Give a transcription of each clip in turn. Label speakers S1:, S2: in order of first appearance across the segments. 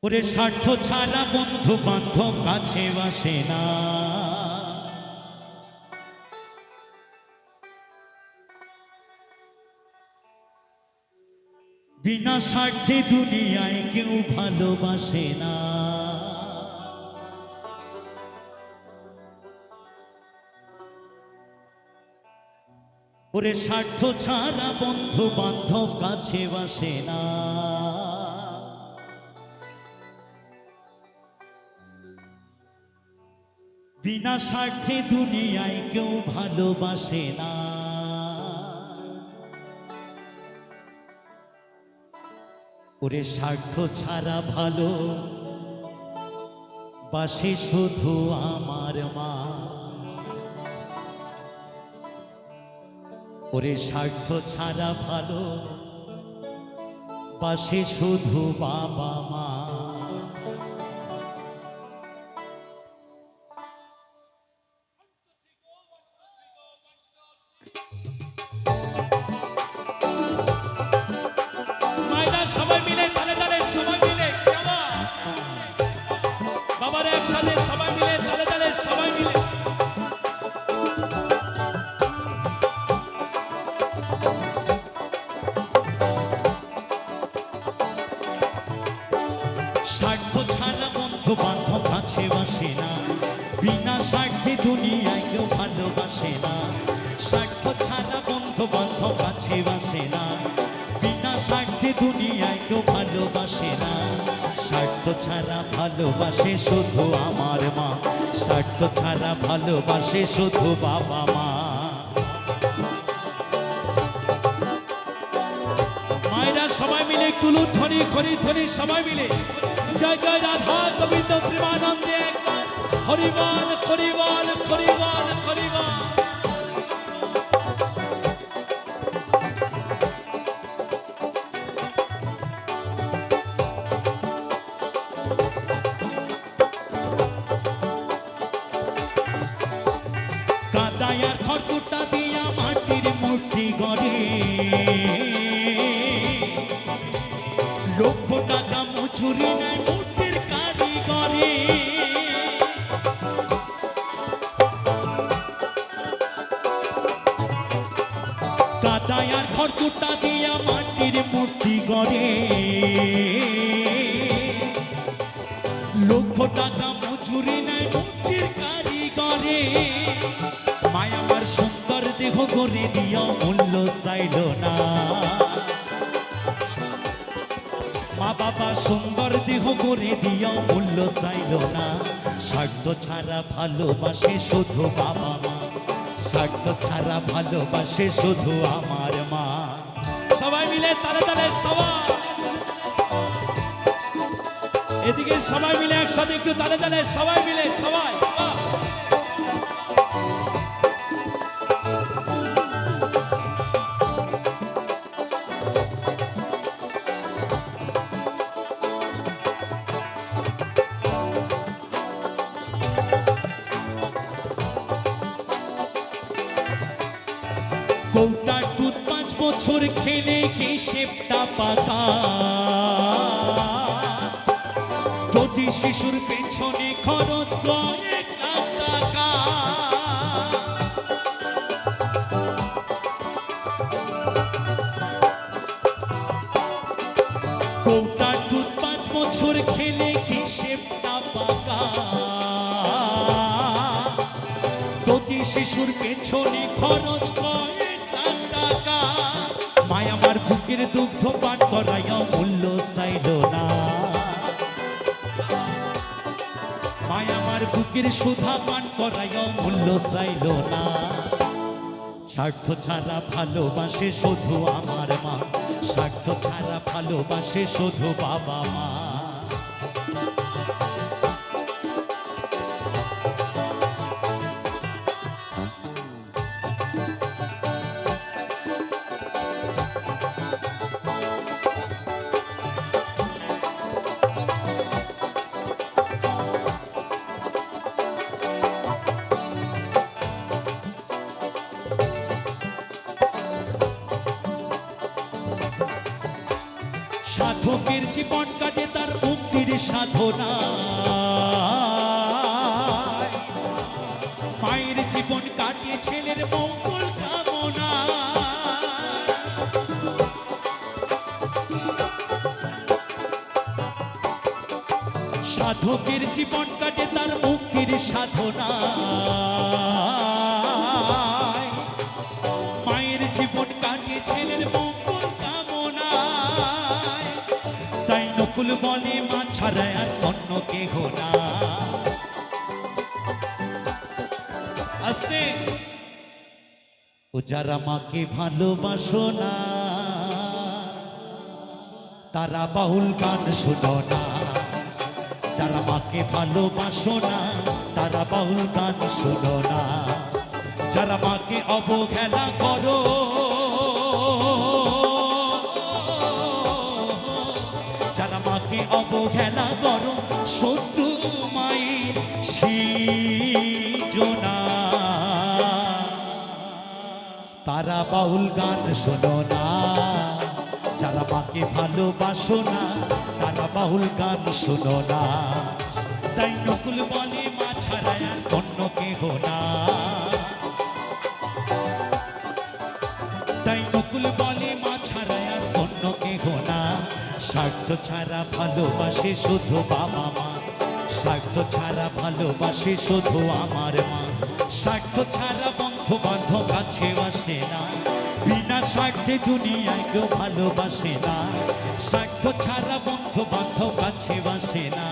S1: ওরে স্বার্থ ছাড়া বন্ধু বান্ধব কাছে আসে না, বিনা স্বার্থে দুনিয়ায় কেউ ভালোবাসে না। ওরে স্বার্থ ছাড়া বন্ধু বান্ধব কাছে আসে না, বিনা স্বার্থে দুনিয়ায় কেউ ভালোবাসে না। ওরে স্বার্থ ছাড়া ভালো বাসে শুধু আমার মা, ওরে স্বার্থ ছাড়া ভালো বাসে শুধু বাবা মা। সবাই মিলে তালে তালে সবাই মিলে বাবার একসাথে সবাই মিলে তালে তালে সবাই মিলে স্বার্থ ছাড়া বন্ধু বান্ধব কাছে আসে না, বিনা স্বার্থে দুনিয়ায় কেউ ভালোবাসে না। স্বার্থ ছাড়া বন্ধু বান্ধব কাছে আসে না, বিনা স্বার্থে দুনিয়ায় কেউ ভালোবাসে না। স্বার্থ ছাড়া ভালোবাসে শুধু আমার মা, স্বার্থ ছাড়া ভালোবাসে শুধু বাবা মা। মায়েরা সবাই মিলে তুলু ধ্বনি খরি ধ্বনি সবাই মিলে জয় জয় রাধা গোবিন্দ প্রেমানন্দে হরিবল হরিবল হরিবল হরিবল। কাদায়ার খড়কুটা দিয়া মাটির মূর্তি গড়ে, লক্ষ টাকা মজুরি নেয় মূর্তির কারিগরে। কাদায়ার খড়কুটা দিয়া মাটির মূর্তি গড়ে, লক্ষ টাকা মজুরি নেয় মূর্তির কারিগরে। মায়া আমার সুন্দর দেহ গড়ে দিয়া মূল্য চাইল না, মা বাবা সুন্দর দেহ গড়ে দিয়া মূল্য চাইল না। স্বার্থ ছাড়া ভালোবাসে শুধু বাবা মা, স্বার্থ ছাড়া ভালোবাসে শুধু আমার মা। সবাই মিলে তালে তালে সবাই এদিকে সবাই মিলে একসাথে একটু তালে তালে সবাই মিলে সবাই। কৌটার দুধ 5 বছর খেলে হিসেবটা পাকা, প্রতি শিশুর পেছনে খরচ কয়েক লাখ টাকা। কৌটার দুধ 5 বছর খেলে হিসেবটা পাকা, প্রতি শিশুর পেছনে খরচ কয়েক লাখ টাকা। মায় আমার বুকের দুগ্ধ পান করাইয়া মূল্য চাইল না, মায় আমার বুকের সুধা পান করাইয়া মূল্য চাইল না। স্বার্থ ছাড়া ভালোবাসে শুধু আমার মা, স্বার্থ ছাড়া ভালোবাসে শুধু বাবা মা। সাধকের জীবন কাটে তার মুক্তির সাধনা মায়ের জীবন কাটিয়ে ছেলের মঙ্গল কামনা সাধকের জীবন কাটে তার মুক্তির সাধনা মায়ের জীবন কাটিয়ে ছেলের মঙ্গল কামনা তাই নকুল বলে মা ছাড়া আর অন্য কেহ না আস্তে ও যারা মাকে ভালোবাসো না তারা বাউল গান শুনো না যারা মাকে ভালোবাসো না তারা বাউল গান শুনো না যারা মাকে অবহেলা করো যারা মাকে অবহেলা করো শত্রু মায়ের সৃজনা তারা বাউল গান শোনো না যারা মাকে ভালোবাসো না তারা বাউল গান শোনো না তাই নকুল বলে মা ছাড়া আর অন্য কেহ না তাই নকুল বলে মা ছাড়া আর অন্য কেহ না স্বার্থ ছাড়া ভালোবাসে শুধু বাবা মা স্বার্থ ছাড়া ভালোবাসে শুধু আমার মা স্বার্থ ছাড়া বন্ধু বান্ধব কাছে আসে না বিনা স্বার্থে দুনিয়ায় কেউ ভালোবাসে না স্বার্থ ছাড়া বন্ধু বান্ধব কাছে আসে না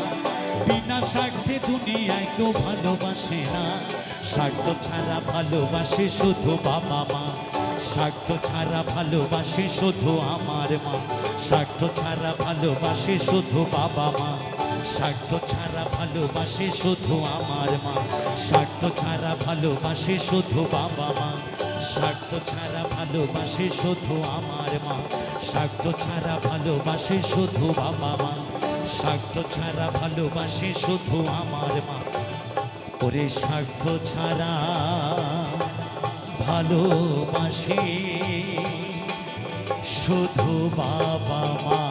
S1: বিনা স্বার্থে দুনিয়ায় কেউ ভালোবাসে না স্বার্থ ছাড়া ভালোবাসে শুধু বাবা মা স্বার্থ ছাড়া ভালোবাসে শুধু আমার মা স্বার্থ ছাড়া ভালোবাসে শুধু বাবা মা স্বার্থ ছাড়া ভালোবাসে শুধু আমার মা স্বার্থ ছাড়া ভালোবাসে শুধু বাবা মা স্বার্থ ছাড়া ভালোবাসে শুধু আমার মা স্বার্থ ছাড়া ভালোবাসে শুধু বাবা মা স্বার্থ ছাড়া ভালোবাসে শুধু আমার মা ওরে স্বার্থ ছাড়া ভালোবাসে শুধু বাবা মা